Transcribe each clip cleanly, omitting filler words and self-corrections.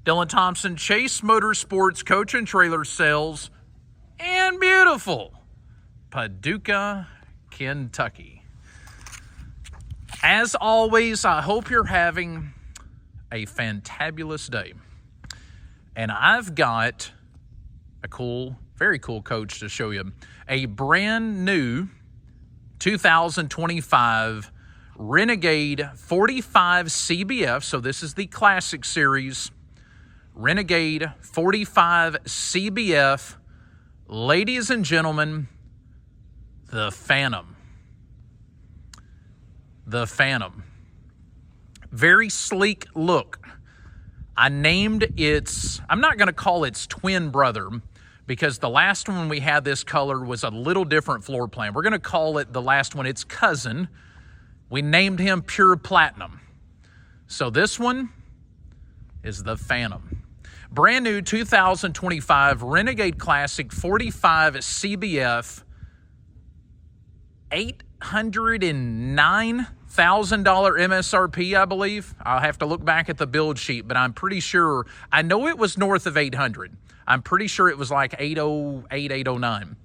Dylan Thompson, Chase Motorsports, coach and trailer sales, and beautiful Paducah, Kentucky. As always, I hope you're having a fantabulous day. And I've got a cool, very cool coach to show you. A brand new 2025 Renegade 45 CBF. So this is the Classic Series. Renegade 45 CBF. Ladies and gentlemen, the Phantom. The Phantom. Very sleek look. I named its, I'm not going to call its twin brother because the last one we had this color was a little different floor plan. We're going to call it the last one its cousin. We named him Pure Platinum. So this one is the Phantom. Brand new 2025 Renegade Classic 45 CBF, $809,000 MSRP, I believe. I'll have to look back at the build sheet, but I'm pretty sure, I know it was north of 800. I'm pretty sure it was like 808, 809.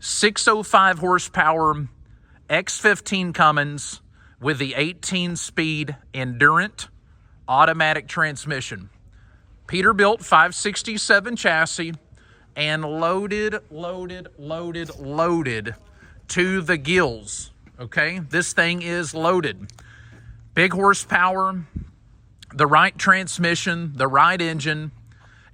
605 horsepower, X15 Cummins with the 18-speed Endurant automatic transmission. Peterbilt 567 chassis and loaded to the gills. Okay, this thing is loaded. Big horsepower, the right transmission, the right engine,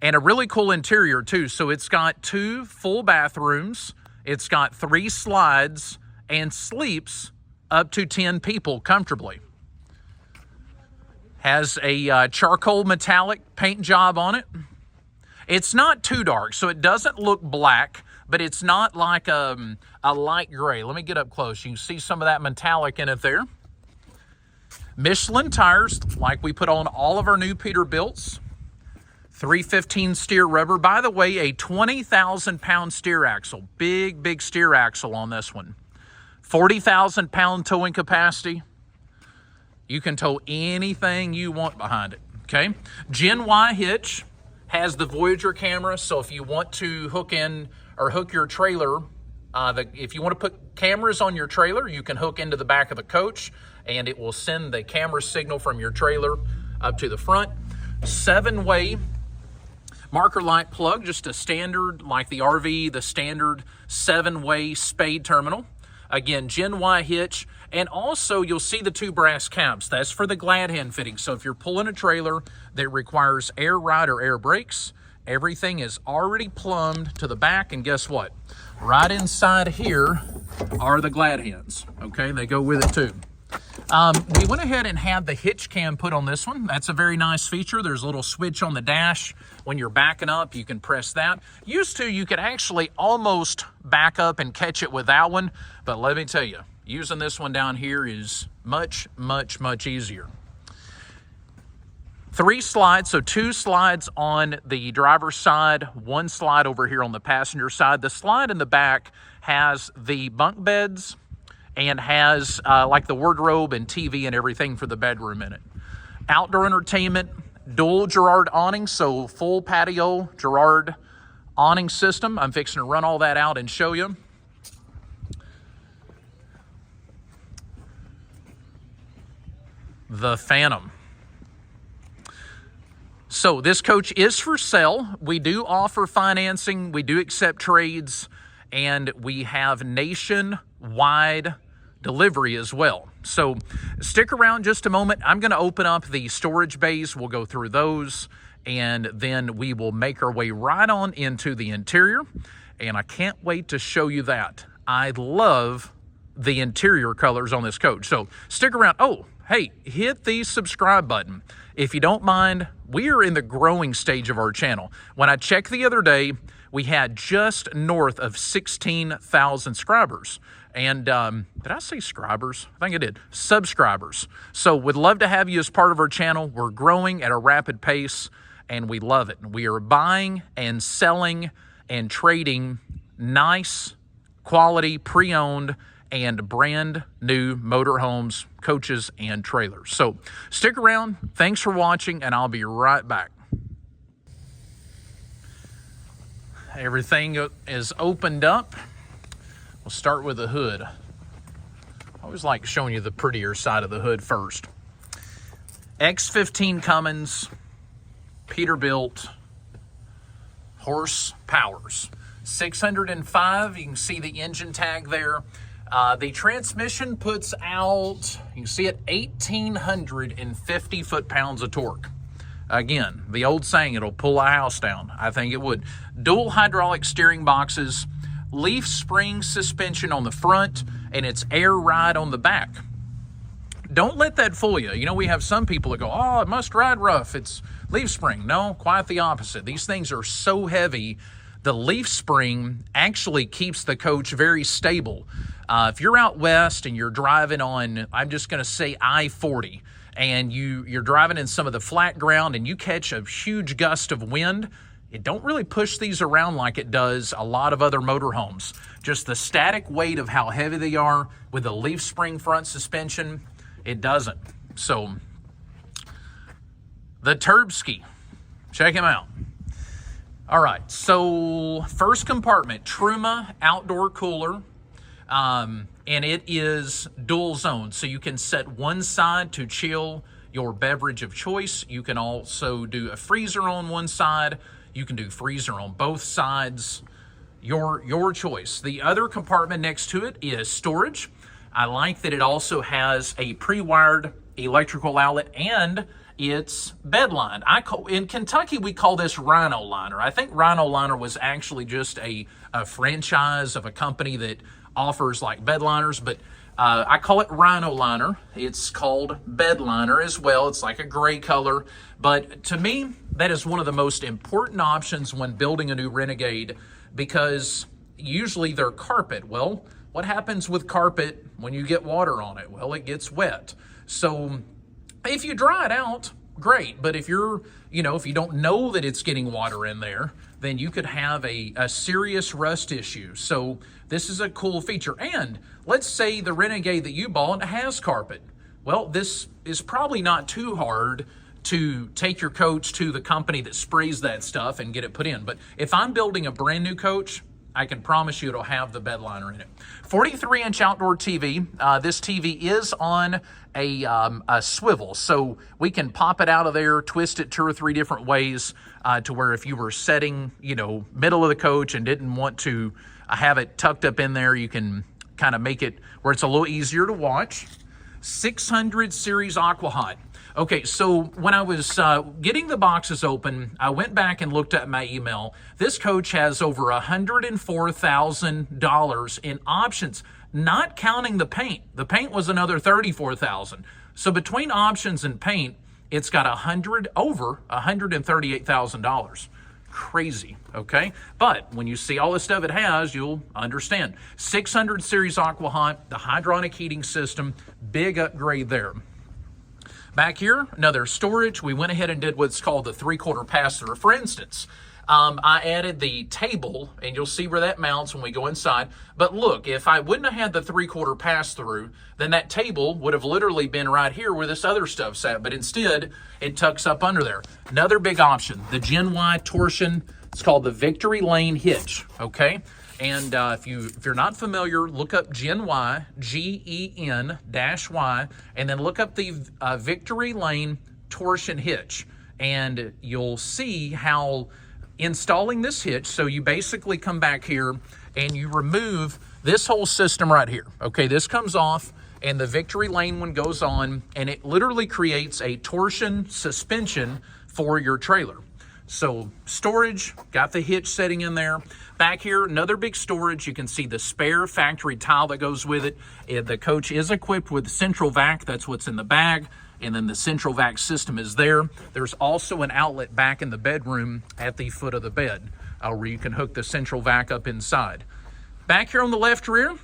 and a really cool interior too. So it's got 2 full bathrooms, it's got 3 slides, and sleeps up to 10 people comfortably. Has a charcoal metallic paint job on it. It's not too dark, so it doesn't look black, but it's not like a light gray. Let me get up close. You can see some of that metallic in it there. Michelin tires, like we put on all of our new Peterbilts. 315 steer rubber. By the way, a 20,000-pound steer axle. Big steer axle on this one. 40,000-pound towing capacity. You can tow anything you want behind it, okay? Gen Y hitch. Has the Voyager camera, so if you want to hook in or hook your trailer, if you want to put cameras on your trailer, you can hook into the back of the coach and it will send the camera signal from your trailer up to the front. 7-way marker light plug, just a standard, like the RV, the standard 7-way spade terminal. Again, Gen Y hitch, and also you'll see the 2 brass caps. That's for the glad hand fitting. So if you're pulling a trailer that requires air ride or air brakes, everything is already plumbed to the back, and guess what? Right inside here are the glad hands. Okay, they go with it too. We went ahead and had the hitch cam put on this one. That's a very nice feature. There's a little switch on the dash. When you're backing up, you can press that. Used to, you could actually almost back up and catch it with that one, but let me tell you, using this one down here is much easier. 3 slides, so 2 slides on the driver's side, 1 slide over here on the passenger side. The slide in the back has the bunk beds and has like the wardrobe and TV and everything for the bedroom in it. Outdoor entertainment, dual Girard awning, so full patio Girard awning system. I'm fixing to run all that out and show you. The Phantom. So this coach is for sale. We do offer financing, we do accept trades, and we have nationwide delivery as well. So stick around just a moment. I'm going to open up the storage bays. We'll go through those, and then we will make our way right on into the interior, and I can't wait to show you that. I love the interior colors on this coach. So stick around. Oh, hey, hit the subscribe button. If you don't mind, we are in the growing stage of our channel. When I checked the other day, we had just north of 16,000 subscribers. And did I say subscribers? I think I did. Subscribers. So would love to have you as part of our channel. We're growing at a rapid pace, and we love it. We are buying and selling and trading nice, quality, pre-owned, and brand new motorhomes, coaches, and trailers. So stick around. Thanks for watching, and I'll be right back. Everything is opened up. We'll start with the hood. I always like showing you the prettier side of the hood first. X15 Cummins, Peterbilt, horsepowers. 605, you can see the engine tag there. The transmission puts out, you can see it, 1,850 foot-pounds of torque. Again, the old saying, it'll pull a house down. I think it would. Dual hydraulic steering boxes, leaf spring suspension on the front, and it's air ride on the back. Don't let that fool you. You know, we have some people that go, oh, it must ride rough. It's leaf spring. No, quite the opposite. These things are so heavy. The leaf spring actually keeps the coach very stable. If you're out west and you're driving on, I'm just going to say I-40, and you're driving in some of the flat ground and you catch a huge gust of wind, it don't really push these around like it does a lot of other motorhomes. Just the static weight of how heavy they are with the leaf spring front suspension, it doesn't. So, the Turbski, check him out. All right, so first compartment, Truma outdoor cooler, and it is dual zone. So you can set one side to chill your beverage of choice. You can also do a freezer on one side. You can do freezer on both sides, your choice. The other compartment next to it is storage. I like that it also has a pre-wired electrical outlet and it's bed lined. In Kentucky, we call this Rhino Liner. I think Rhino Liner was actually just a franchise of a company that offers like bed liners, but I call it Rhino Liner. It's called bed liner as well. It's like a gray color. But to me, that is one of the most important options when building a new Renegade, because usually they're carpet. Well, what happens with carpet when you get water on it? Well, it gets wet. So if you dry it out, great. But if if you don't know that it's getting water in there, then you could have a serious rust issue. So this is a cool feature. And let's say the Renegade that you bought has carpet. Well, this is probably not too hard to take your coach to the company that sprays that stuff and get it put in. But if I'm building a brand new coach, I can promise you it'll have the bed liner in it. 43-inch outdoor TV. This TV is on a swivel, so we can pop it out of there, twist it 2 or 3 different ways to where if you were setting, middle of the coach and didn't want to have it tucked up in there, you can kind of make it where it's a little easier to watch. 600 series Aqua Hot. Okay, so when I was getting the boxes open, I went back and looked at my email. This coach has over $104,000 in options, not counting the paint. The paint was another $34,000. So between options and paint, it's got over $138,000. Crazy, okay? But when you see all the stuff it has, you'll understand. 600 series Aqua Hot, the hydronic heating system, big upgrade there. Back here, another storage. We went ahead and did what's called the 3/4 pass-through. For instance, I added the table, and you'll see where that mounts when we go inside. But look, if I wouldn't have had the 3/4 pass-through, then that table would have literally been right here where this other stuff's at. But instead, it tucks up under there. Another big option, the Gen Y torsion. It's called the Victory Lane hitch, okay? And if you're not familiar, look up Gen Y, GEN-Y, and then look up the Victory Lane torsion hitch. And you'll see how installing this hitch, so you basically come back here and you remove this whole system right here. Okay, this comes off and the Victory Lane one goes on, and it literally creates a torsion suspension for your trailer. So storage, got the hitch setting in there. Back here, another big storage. You can see the spare factory tile that goes with it. The coach is equipped with central vac. That's what's in the bag. And then the central vac system is there. There's also an outlet back in the bedroom at the foot of the bed where you can hook the central vac up inside. Back here on the left rear,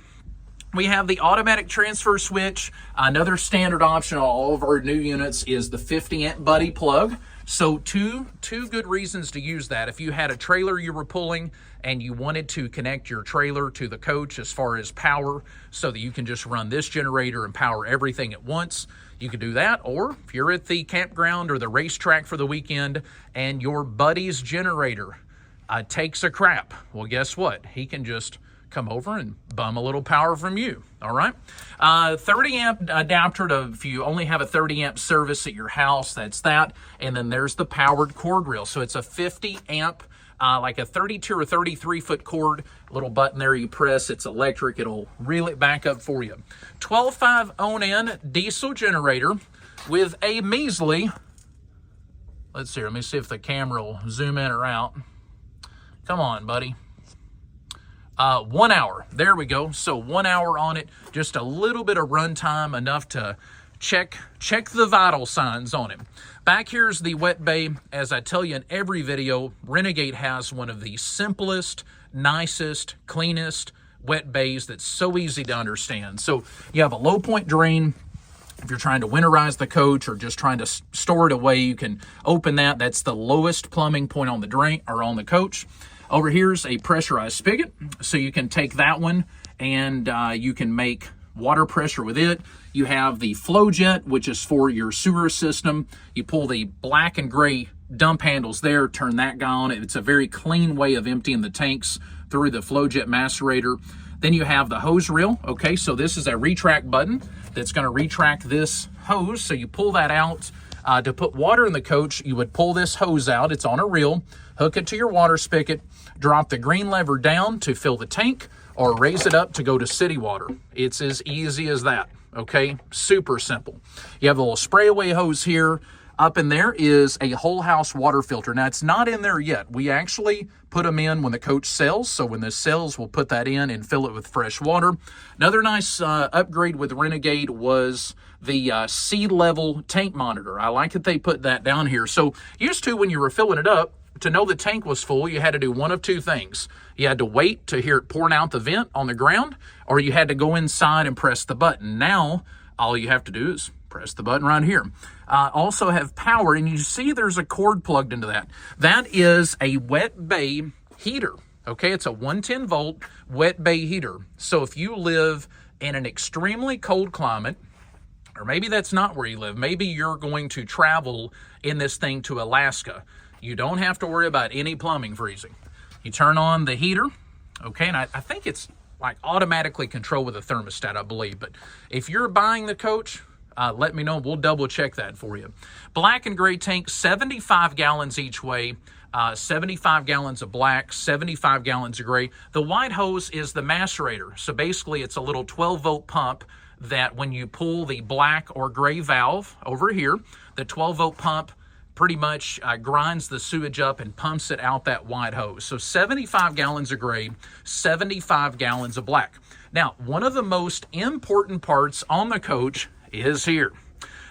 we have the automatic transfer switch. Another standard option on all of our new units is the 50-amp buddy plug. So two good reasons to use that. If you had a trailer you were pulling and you wanted to connect your trailer to the coach as far as power so that you can just run this generator and power everything at once, you could do that. Or if you're at the campground or the racetrack for the weekend and your buddy's generator takes a crap. Well, guess what? He can just come over and bum a little power from you. All right. 30 amp adapter to, if you only have a 30 amp service at your house, that's that. And then there's the powered cord reel. So it's a 50 amp, like a 32 or 33 foot cord, little button there you press. It's electric. It'll reel it back up for you. 12.5 own-in diesel generator with a measly, let's see, let me see if the camera will zoom in or out. Come on, buddy. 1 hour. There we go. So 1 hour on it. Just a little bit of runtime, enough to check the vital signs on it. Back here's the wet bay. As I tell you in every video, Renegade has one of the simplest, nicest, cleanest wet bays that's so easy to understand. So you have a low point drain. If you're trying to winterize the coach or just trying to store it away, you can open that. That's the lowest plumbing point on the drain or on the coach. Over here's a pressurized spigot, so you can take that one and you can make water pressure with it. You have the flow jet, which is for your sewer system. You pull the black and gray dump handles there, turn that guy on. It's a very clean way of emptying the tanks through the flow jet macerator. Then you have the hose reel. Okay, so this is a retract button that's going to retract this hose. So you pull that out. To put water in the coach, you would pull this hose out. It's on a reel. Hook it to your water spigot. Drop the green lever down to fill the tank, or raise it up to go to city water. It's as easy as that. Okay, super simple. You have a little spray away hose here. Up in there is a whole house water filter. Now, it's not in there yet. We actually put them in when the coach sells. So when this sells, we'll put that in and fill it with fresh water. Another nice upgrade with Renegade was the sea level tank monitor. I like that they put that down here. So used to, when you were filling it up, to know the tank was full, you had to do one of two things. You had to wait to hear it pouring out the vent on the ground, or you had to go inside and press the button. Now, all you have to do is press the button right here. Also have power, and you see there's a cord plugged into that. That is a wet bay heater. Okay, it's a 110 volt wet bay heater. So if you live in an extremely cold climate, or maybe that's not where you live, maybe you're going to travel in this thing to Alaska, you don't have to worry about any plumbing freezing. You turn on the heater, okay, and I think it's like automatically controlled with a thermostat, I believe. But if you're buying the coach, let me know. We'll double check that for you. Black and gray tank, 75 gallons each way. 75 gallons of black, 75 gallons of gray. The white hose is the macerator. So basically it's a little 12 volt pump that when you pull the black or gray valve over here, the 12 volt pump pretty much grinds the sewage up and pumps it out that white hose. So 75 gallons of gray, 75 gallons of black. Now, one of the most important parts on the coach is here.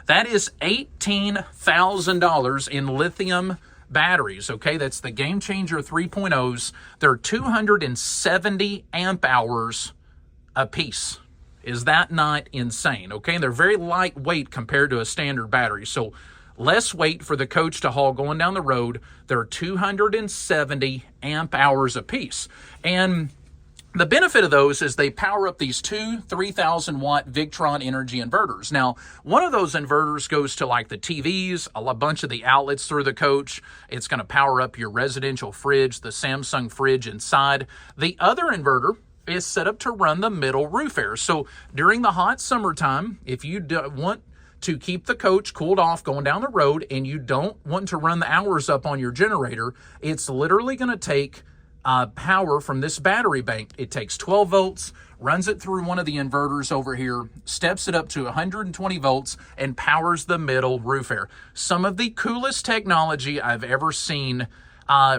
That is $18,000 in lithium batteries, okay? That's the Game Changer 3.0s. They're 270 amp hours a piece. Is that not insane? Okay, and they're very lightweight compared to a standard battery. So less weight for the coach to haul going down the road. They're 270 amp hours a piece. And the benefit of those is they power up these two 3,000 watt Victron energy inverters. Now, one of those inverters goes to like the TVs, a bunch of the outlets through the coach. It's going to power up your residential fridge, the Samsung fridge inside. The other inverter is set up to run the middle roof air. So during the hot summertime, if you want to keep the coach cooled off going down the road and you don't want to run the hours up on your generator, it's literally going to take power from this battery bank. It takes 12 volts, runs it through one of the inverters over here, steps it up to 120 volts, and powers the middle roof air. Some of the coolest technology I've ever seen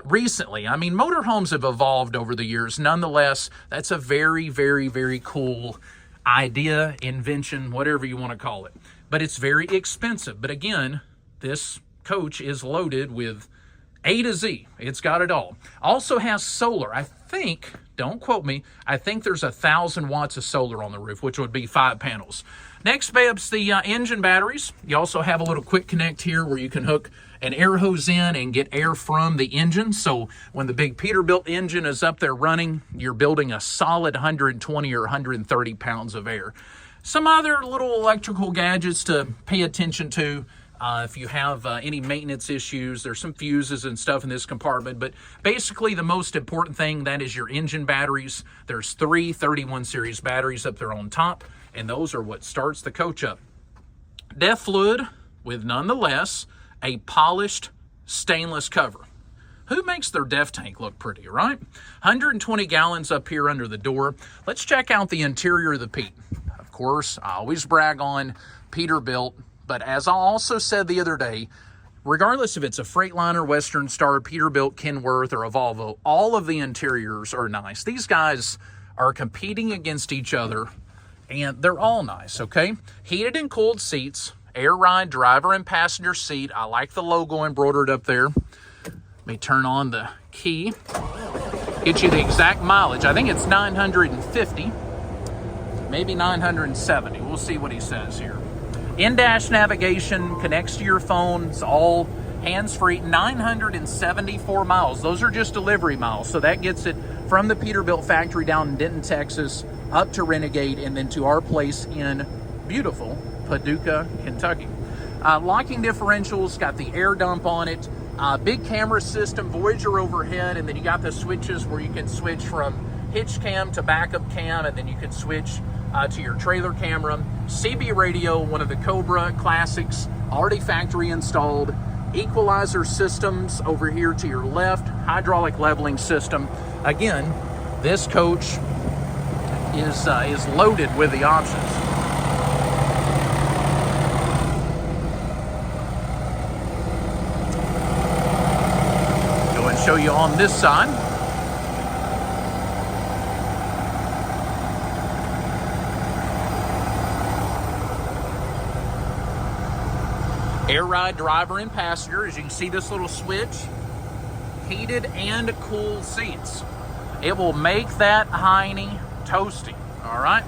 recently. I mean, motorhomes have evolved over the years. Nonetheless, that's a very, very, very cool idea, invention, whatever you want to call it. But it's very expensive. But again, this coach is loaded with A to Z. It's got it all. Also has solar. I think, don't quote me, I think there's 1,000 watts of solar on the roof, which would be 5 panels. Next, babes, the engine batteries. You also have a little quick connect here where you can hook an air hose in and get air from the engine. So when the big Peterbilt engine is up there running, you're building a solid 120 or 130 pounds of air. Some other little electrical gadgets to pay attention to. if you have any maintenance issues. There's some fuses and stuff in this compartment, but basically the most important thing, that is your engine batteries. There's 3 31 series batteries up there on top, and those are what starts the coach up. DEF fluid with, nonetheless, a polished stainless cover. Who makes their DEF tank look pretty, right? 120 gallons up here under the door. Let's check out the interior of the Pete. Of course, I always brag on Peterbilt, but as I also said the other day, regardless if it's a Freightliner, Western Star, Peterbilt, Kenworth, or a Volvo, all of the interiors are nice. These guys are competing against each other, and they're all nice, okay? Heated and cooled seats, air ride, driver and passenger seat. I like the logo embroidered up there. Let me turn on the key. Get you the exact mileage. I think it's 950, maybe 970. We'll see what he says here. In-dash navigation connects to your phone. It's all hands-free. 974 miles. Those are just delivery miles. So that gets it from the Peterbilt factory down in Denton, Texas, up to Renegade, and then to our place in beautiful Paducah, Kentucky. Locking differentials, got the air dump on it. Big camera system, Voyager overhead, and then you got the switches where you can switch from hitch cam to backup cam, and then you can switch to your trailer camera. CB radio, one of the Cobra classics, already factory installed. Equalizer systems over here to your left, hydraulic leveling system. Again, this coach is loaded with the options. Go and show you on this side. Air ride, driver and passenger. As you can see, this little switch, heated and cooled seats. It will make that hiney toasty. All right,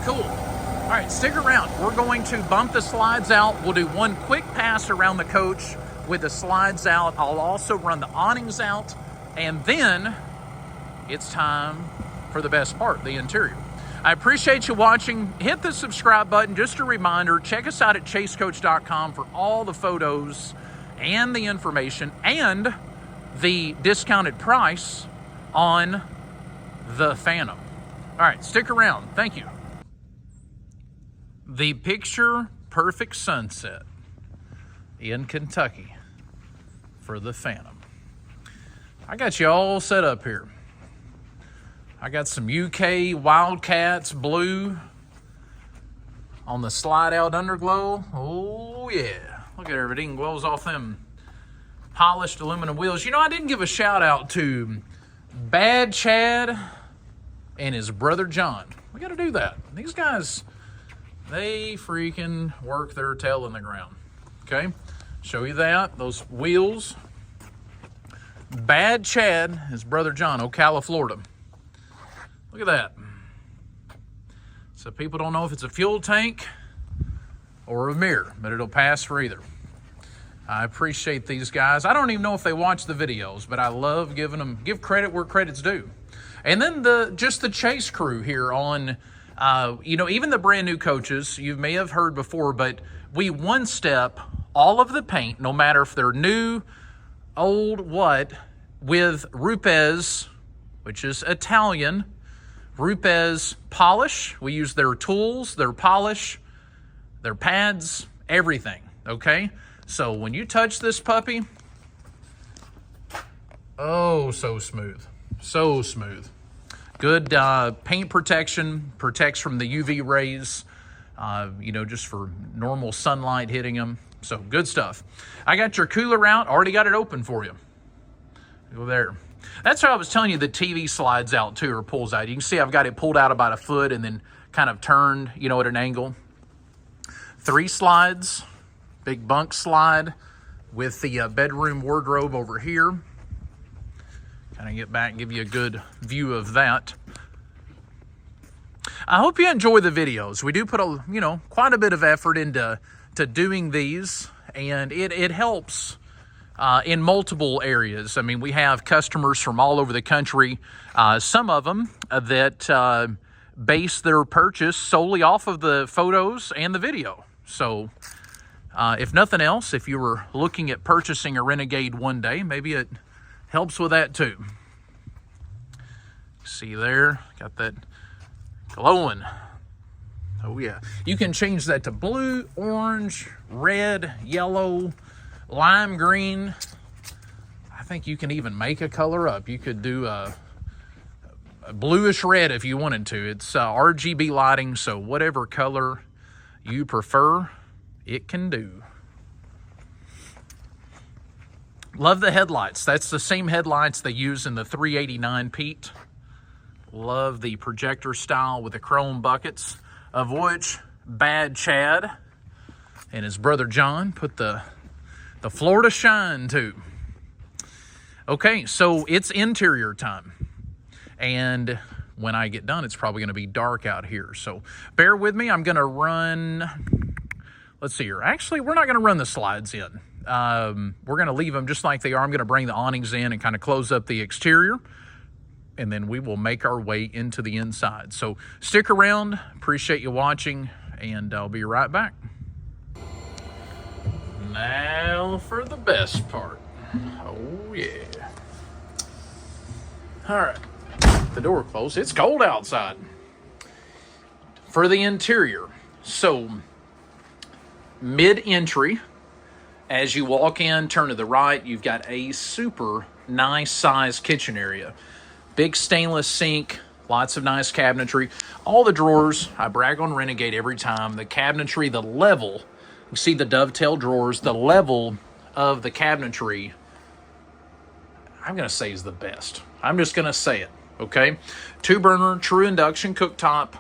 cool. All right, stick around. We're going to bump the slides out. We'll do one quick pass around the coach with the slides out. I'll also run the awnings out, and then it's time for the best part, the interior. I appreciate you watching. Hit the subscribe button. Just a reminder, check us out at chasecoach.com for all the photos and the information and the discounted price on the Phantom. All right, stick around. Thank you. The picture perfect sunset in Kentucky for the Phantom. I got you all set up here. I got some UK Wildcats blue on the slide out underglow. Oh yeah, look at everything glows off them polished aluminum wheels. You know, I didn't give a shout out to Bad Chad and his brother John. We got to do that. These guys, they freaking work their tail in the ground. Okay, show you that, those wheels. Bad Chad, his brother John, Ocala, Florida. Look at that. So people don't know if it's a fuel tank or a mirror, but it'll pass for either. I appreciate these guys. I don't even know if they watch the videos, but I love giving them, give credit where credit's due. And then just the Chase crew here on, even the brand new coaches, you may have heard before, but we one step all of the paint, no matter if they're new, old, what, with Rupes, which is Italian, Rupes polish. We use their tools, their polish, their pads, everything, okay? So when you touch this puppy, oh, so smooth, so smooth. Good paint protection, protects from the UV rays, just for normal sunlight hitting them. So good stuff. I got your cooler out, already got it open for you. Go there. That's what I was telling you, the TV slides out too, or pulls out. You can see I've got it pulled out about a foot and then kind of turned, at an angle. 3 slides, big bunk slide with the bedroom wardrobe over here. Kind of get back and give you a good view of that. I hope you enjoy the videos. We do put quite a bit of effort into doing these, and it helps in multiple areas. I mean, we have customers from all over the country, some of them that base their purchase solely off of the photos and the video. So If nothing else, if you were looking at purchasing a Renegade one day, maybe it helps with that too. See there, got that glowing. Oh yeah. You can change that to blue, orange, red, yellow, lime green. I think you can even make a color up. You could do a bluish red if you wanted to. It's RGB lighting, so whatever color you prefer, it can do. Love the headlights. That's the same headlights they use in the 389 Pete. Love the projector style with the chrome buckets, of which Bad Chad and his brother John put the Florida shine to. Okay, so it's interior time. And when I get done, it's probably going to be dark out here. So bear with me. I'm going to run, let's see here. Actually, we're not going to run the slides in. We're going to leave them just like they are. I'm going to bring the awnings in and kind of close up the exterior. And then we will make our way into the inside. So stick around. Appreciate you watching. And I'll be right back. Now for the best part. Oh, yeah. All right. The door closed. It's cold outside. For the interior. So, mid-entry, as you walk in, turn to the right, you've got a super nice size kitchen area. Big stainless sink, lots of nice cabinetry. All the drawers, I brag on Renegade every time. The cabinetry, the level, you see the dovetail drawers, the level of the cabinetry, I'm going to say is the best. I'm just going to say it, okay? 2-burner, true induction cooktop,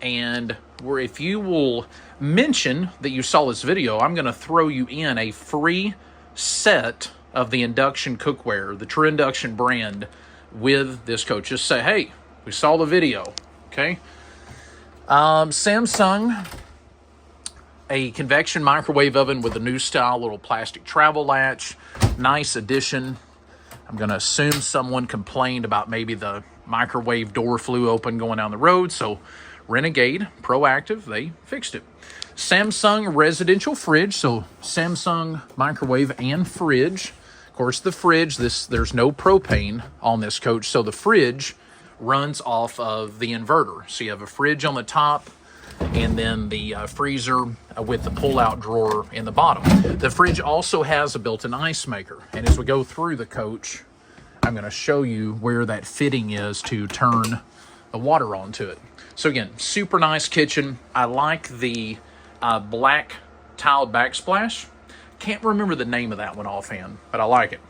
and where if you will mention that you saw this video, I'm going to throw you in a free set of the induction cookware, the True Induction brand, with this coach. Just say, hey, we saw the video, okay? Samsung, a convection microwave oven with a new style little plastic travel latch. Nice addition. I'm going to assume someone complained about maybe the microwave door flew open going down the road, so Renegade, proactive, they fixed it. Samsung residential fridge, so Samsung microwave and fridge. Of course, the fridge, there's no propane on this coach, so the fridge runs off of the inverter. So you have a fridge on the top, and then the freezer with the pull-out drawer in the bottom. The fridge also has a built-in ice maker, and as we go through the coach, I'm going to show you where that fitting is to turn the water onto it. So again, super nice kitchen. I like the black tiled backsplash. Can't remember the name of that one offhand, but I like it.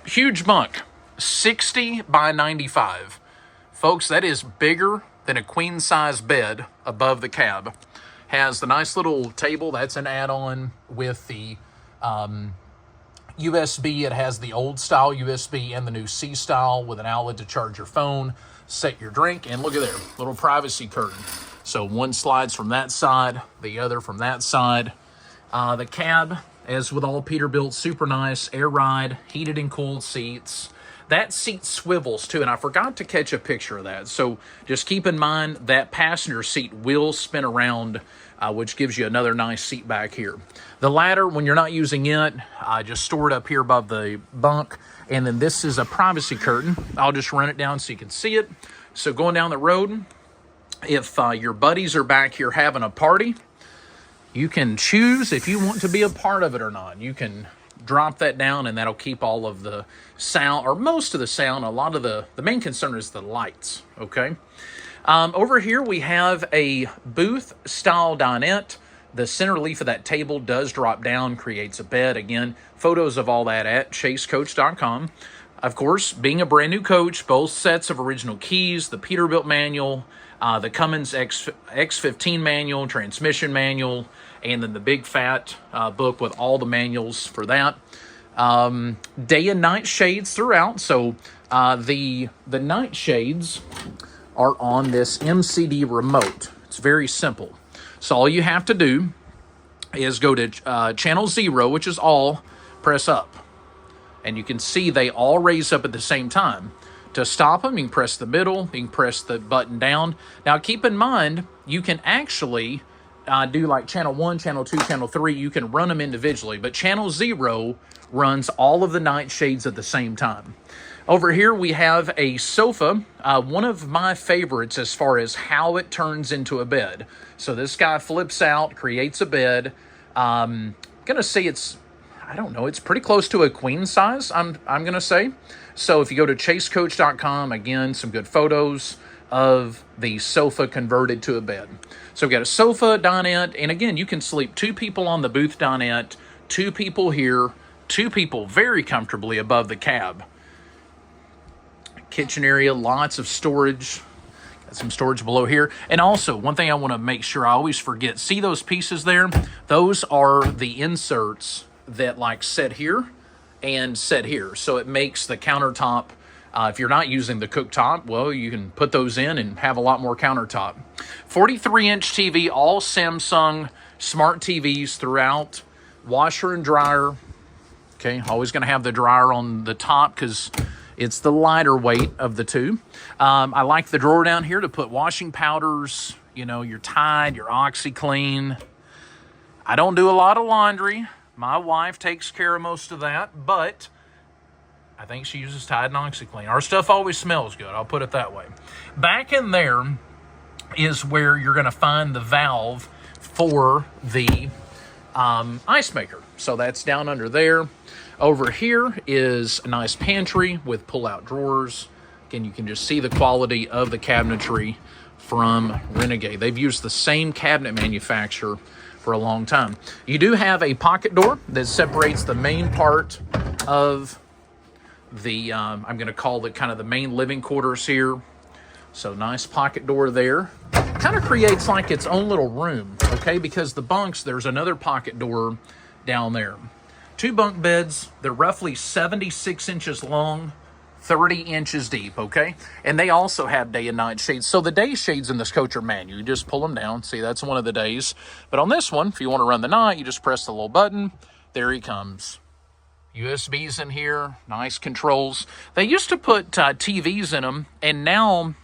Huge bunk, 60 by 95. Folks, that is bigger than a queen-size bed above the cab. Has the nice little table. That's an add-on with the USB. It has the old-style USB and the new C-style with an outlet to charge your phone, set your drink, and look at there, little privacy curtain. So one slides from that side, the other from that side. The cab, as with all Peterbilt, super nice, air ride, heated and cooled seats. That seat swivels too, and I forgot to catch a picture of that. So just keep in mind that passenger seat will spin around, which gives you another nice seat back here. The ladder, when you're not using it, just store it up here above the bunk. And then this is a privacy curtain. I'll just run it down so you can see it. So going down the road, if your buddies are back here having a party, you can choose if you want to be a part of it or not. You can drop that down and that'll keep all of the sound, or most of the sound. A lot of the main concern is the lights, okay? Over here we have a booth style dinette. The center leaf of that table does drop down, creates a bed. Again, photos of all that at chasecoach.com. Of course, being a brand new coach, both sets of original keys, the Peterbilt manual, the Cummins X15 manual, transmission manual, and then the big fat book with all the manuals for that. Day and night shades throughout. So the night shades are on this MCD remote. It's very simple. So all you have to do is go to channel 0, which is all, press up. And you can see they all raise up at the same time. To stop them, you can press the middle, you can press the button down. Now keep in mind, you can actually do like channel 1, channel 2, channel 3, you can run them individually. But channel 0 runs all of the nightshades at the same time. Over here we have a sofa, one of my favorites as far as how it turns into a bed. So this guy flips out, creates a bed. Gonna say it's, I don't know, it's pretty close to a queen size, I'm gonna say. So if you go to chasecoach.com, again, some good photos of the sofa converted to a bed. So we've got a sofa, dinette, and again, you can sleep 2 people on the booth dinette, 2 people here, 2 people very comfortably above the cab. Kitchen area, lots of storage. Got some storage below here. And also, one thing I want to make sure I always forget, see those pieces there? Those are the inserts that like set here and set here. So it makes the countertop, if you're not using the cooktop, well, you can put those in and have a lot more countertop. 43-inch TV, all Samsung smart TVs throughout. Washer and dryer. Okay, always going to have the dryer on the top because it's the lighter weight of the two. I like the drawer down here to put washing powders, you know, your Tide, your OxyClean. I don't do a lot of laundry. My wife takes care of most of that, but I think she uses Tide and OxyClean. Our stuff always smells good, I'll put it that way. Back in there is where you're going to find the valve for the ice maker. So that's down under there. Over here is a nice pantry with pull-out drawers. Again, you can just see the quality of the cabinetry from Renegade. They've used the same cabinet manufacturer for a long time. You do have a pocket door that separates the main part of the, I'm going to call it kind of the main living quarters here. So nice pocket door there. Kind of creates like its own little room, okay? Because the bunks, there's another pocket door down there. 2 bunk beds. They're roughly 76 inches long, 30 inches deep, okay? And they also have day and night shades. So the day shades in this coach are manual. You just pull them down. See, that's one of the days. But on this one, if you want to run the night, you just press the little button. There he comes. USBs in here, nice controls. They used to put TVs in them, and now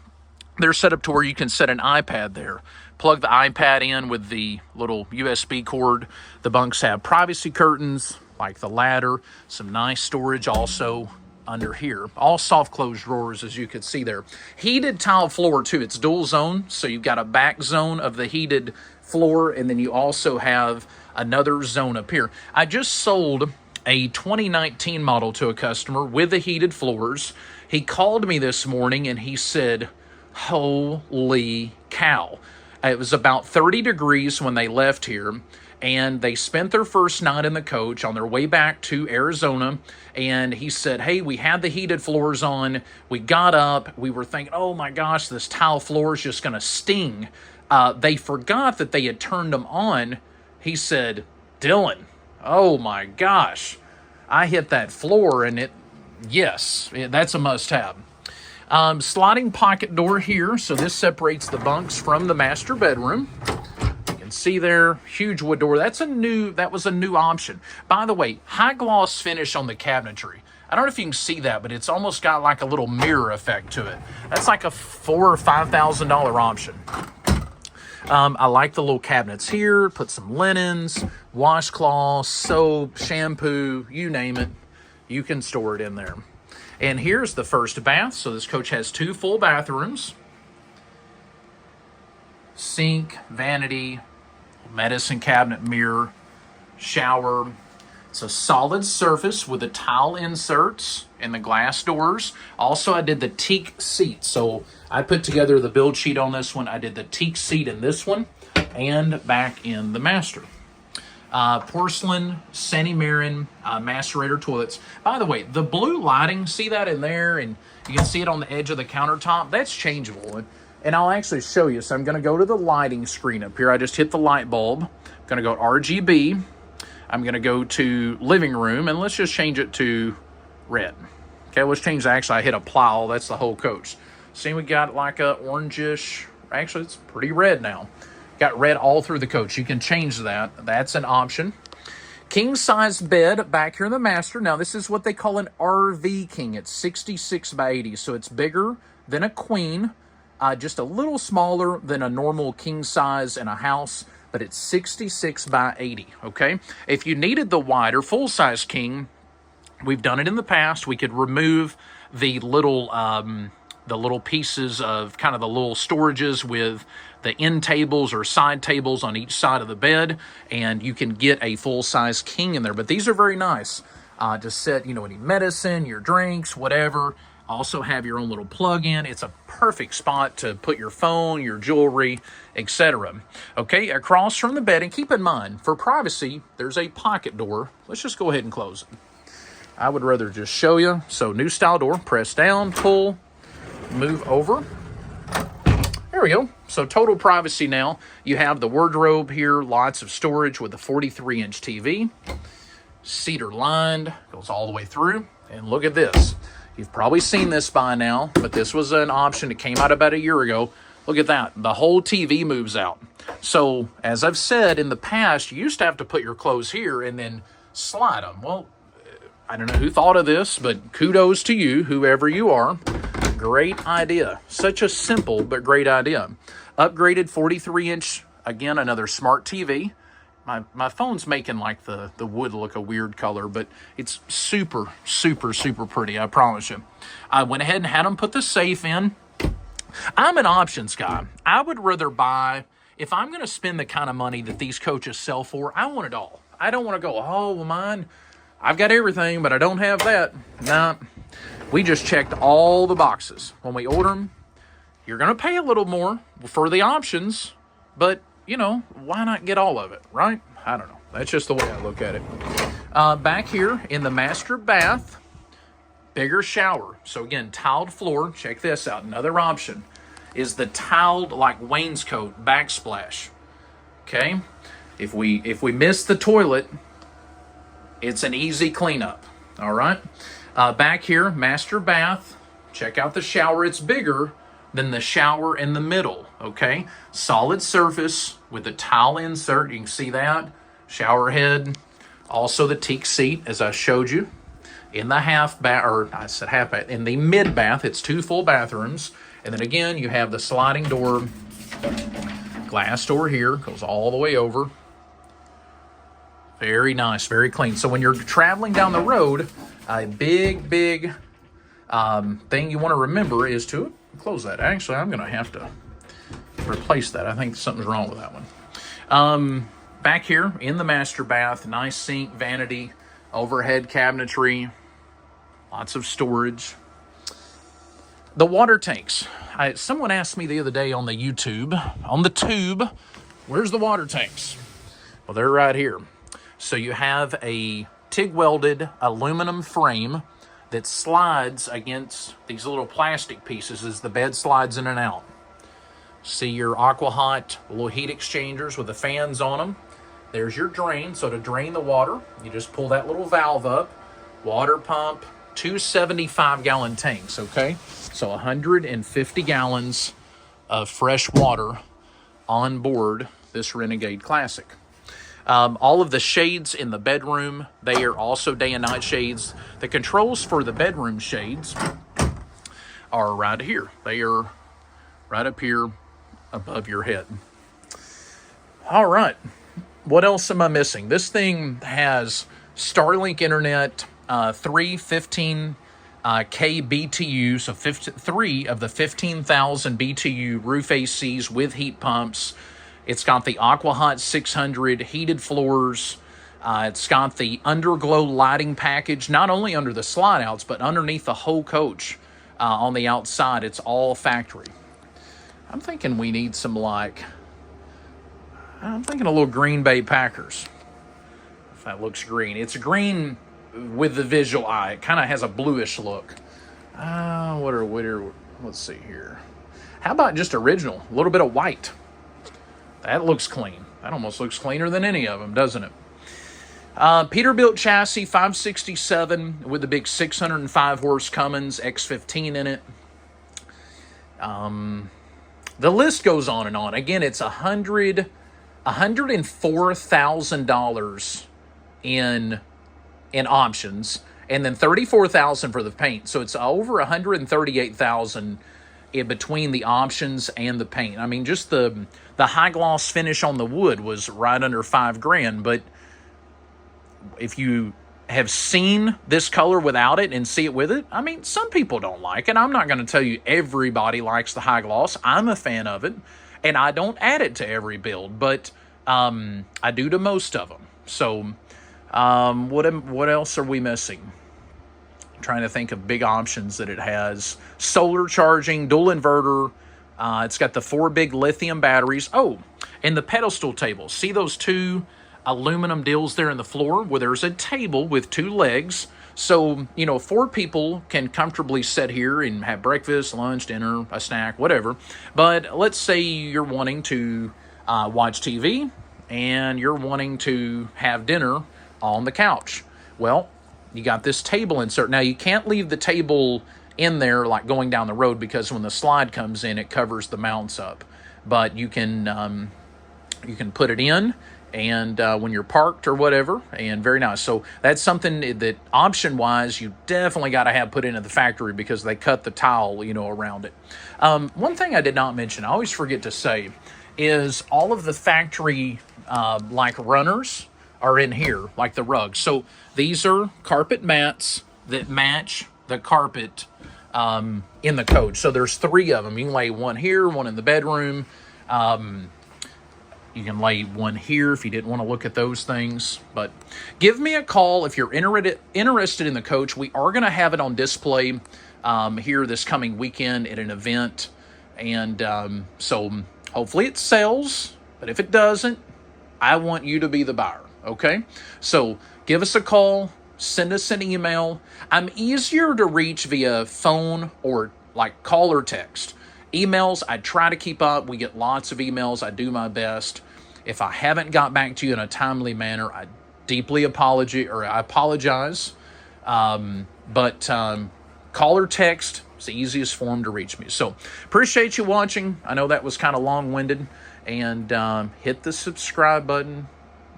they're set up to where you can set an iPad there. Plug the iPad in with the little USB cord. The bunks have privacy curtains, like the ladder. Some nice storage also under here. All soft close drawers, as you can see there. Heated tile floor, too. It's dual zone, so you've got a back zone of the heated floor, and then you also have another zone up here. I just sold a 2019 model to a customer with the heated floors. He called me this morning and he said, holy cow. It was about 30 degrees when they left here, and they spent their first night in the coach on their way back to Arizona. And he said, hey, we had the heated floors on. We got up. We were thinking, oh my gosh, this tile floor is just going to sting. They forgot that they had turned them on. He said, Dylan, oh my gosh, I hit that floor and it, yes, that's a must-have. Sliding pocket door here, so this separates the bunks from the master bedroom. You can see there, huge wood door. That was a new option. By the way, high gloss finish on the cabinetry. I don't know if you can see that, but it's almost got like a little mirror effect to it. That's like a $4,000 or $5,000 option. I like the little cabinets here. Put some linens, washcloths, soap, shampoo, you name it. You can store it in there. And here's the first bath. So this coach has 2 full bathrooms. Sink, vanity, medicine cabinet, mirror, shower. It's a solid surface with the tile inserts and the glass doors. Also, I did the teak seat. So I put together the build sheet on this one. I did the teak seat in this one and back in the master. Porcelain, Sandy Marin, macerator toilets. By the way, the blue lighting, see that in there? And you can see it on the edge of the countertop. That's changeable. And I'll actually show you. So I'm going to go to the lighting screen up here. I just hit the light bulb. I'm going to go RGB. I'm going to go to living room, and let's just change it to red. Okay, let's change that. Actually, I hit apply. That's the whole coach. See, we got like a orangish. Actually, it's pretty red now. Got red all through the coach. You can change that. That's an option. King-size bed back here in the master. Now, this is what they call an RV king. It's 66 by 80, so it's bigger than a queen, just a little smaller than a normal king size in a house. but it's 66 by 80, okay? If you needed the wider full-size king, we've done it in the past. We could remove the little pieces of kind of the little storages with the end tables or side tables on each side of the bed, and you can get a full-size king in there. But these are very nice to set, any medicine, your drinks, whatever. Also have your own little plug-in. It's a perfect spot to put your phone, your jewelry, etc. Okay, across from the bed, and keep in mind, for privacy, there's a pocket door. Let's just go ahead and close it. I would rather just show you. So new style door, press down, pull, move over. There we go. So total privacy now. You have the wardrobe here, lots of storage with a 43-inch TV. Cedar lined, goes all the way through. And look at this. You've probably seen this by now, but this was an option that came out about a year ago. Look at that. The whole TV moves out. So, as I've said in the past, you used to have to put your clothes here and then slide them. Well, I don't know who thought of this, but kudos to you, whoever you are. Great idea. Such a simple but great idea. Upgraded 43-inch, again, another smart TV. My phone's making like the wood look a weird color, but it's super, super, super pretty, I promise you. I went ahead and had them put the safe in. I'm an options guy. I would rather buy, if I'm going to spend the kind of money that these coaches sell for, I want it all. I don't want to go, oh, well, mine, I've got everything, but I don't have that. Nah, we just checked all the boxes. When we order them, you're going to pay a little more for the options, but why not get all of it, right? I don't know. That's just the way I look at it. Back here in the master bath, bigger shower. So again, tiled floor. Check this out. Another option is the tiled like wainscot backsplash. Okay? If we miss the toilet, it's an easy cleanup. All right? Back here, master bath. Check out the shower. It's bigger than the shower in the middle, okay? Solid surface with the tile insert. You can see that. Shower head. Also the teak seat, as I showed you. In the in the mid bath, it's 2 full bathrooms. And then again, you have the sliding door, glass door here, goes all the way over. Very nice, very clean. So when you're traveling down the road, a big thing you want to remember is to close that. Actually, I'm going to have to replace that. I think something's wrong with that one. Back here in the master bath, nice sink, vanity, overhead cabinetry, lots of storage. The water tanks. Someone asked me the other day on the tube, where's the water tanks? Well, they're right here. So you have a TIG welded aluminum frame that slides against these little plastic pieces as the bed slides in and out. See your AquaHot little heat exchangers with the fans on them. There's your drain. So to drain the water, you just pull that little valve up. Water pump, 2 75-gallon tanks, okay? So 150 gallons of fresh water on board this Renegade Classic. All of the shades in the bedroom, they are also day and night shades. The controls for the bedroom shades are right here. They are right up here above your head. All right. What else am I missing? This thing has Starlink internet, 3 15K BTU, so 3 of the 15,000 BTU roof ACs with heat pumps. It's got the AquaHot 600 heated floors. It's got the underglow lighting package, not only under the slide outs, but underneath the whole coach on the outside. It's all factory. I'm thinking we need some I'm thinking a little Green Bay Packers. If that looks green. It's green with the visual eye. It kind of has a bluish look. Let's see here. How about just original? A little bit of white. That looks clean. That almost looks cleaner than any of them, doesn't it? Peterbilt chassis, 567 with the big 605 horse Cummins X15 in it. The list goes on and on. Again, it's $104,000 in options, and then $34,000 for the paint. So it's over $138,000 in between the options and the paint. I mean, just the high gloss finish on the wood was right under $5,000, but if you have seen this color without it and see it with it, I mean, some people don't like it. I'm not going to tell you everybody likes the high gloss. I'm a fan of it, and I don't add it to every build, but I do to most of them. So what else are we missing? I'm trying to think of big options that it has. Solar charging, dual inverter. It's got the 4 big lithium batteries. Oh, and the pedestal table. See those 2 aluminum deals there in the floor? Well, there's a table with 2 legs. So, 4 people can comfortably sit here and have breakfast, lunch, dinner, a snack, whatever. But let's say you're wanting to watch TV and you're wanting to have dinner on the couch. Well, you got this table insert. Now, you can't leave the table in there like going down the road, because when the slide comes in, it covers the mounts up. But you can put it in, and when you're parked or whatever, and very nice. So that's something that option-wise you definitely got to have put into the factory, because they cut the tile, around it. One thing I did not mention, I always forget to say, is all of the factory like runners are in here, like the rugs. So these are carpet mats that match the carpet in the coach. So there's 3 of them. You can lay one here, one in the bedroom. You can lay one here if you didn't want to look at those things. But give me a call if you're interested in the coach. We are going to have it on display here this coming weekend at an event. And so hopefully it sells. But if it doesn't, I want you to be the buyer. Okay? So give us a call. Send us an email. I'm easier to reach via phone or like call or text. Emails, I try to keep up. We get lots of emails. I do my best. If I haven't got back to you in a timely manner, I apologize. But call or text is the easiest form to reach me. So appreciate you watching. I know that was kind of long-winded. And hit the subscribe button.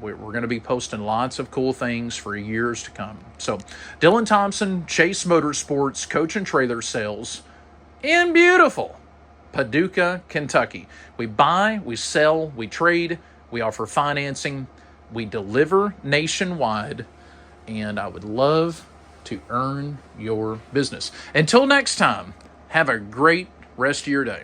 We're going to be posting lots of cool things for years to come. So Dylan Thompson, Chase Motorsports, Coach and Trailer Sales in beautiful Paducah, Kentucky. We buy, we sell, we trade, we offer financing, we deliver nationwide, and I would love to earn your business. Until next time, have a great rest of your day.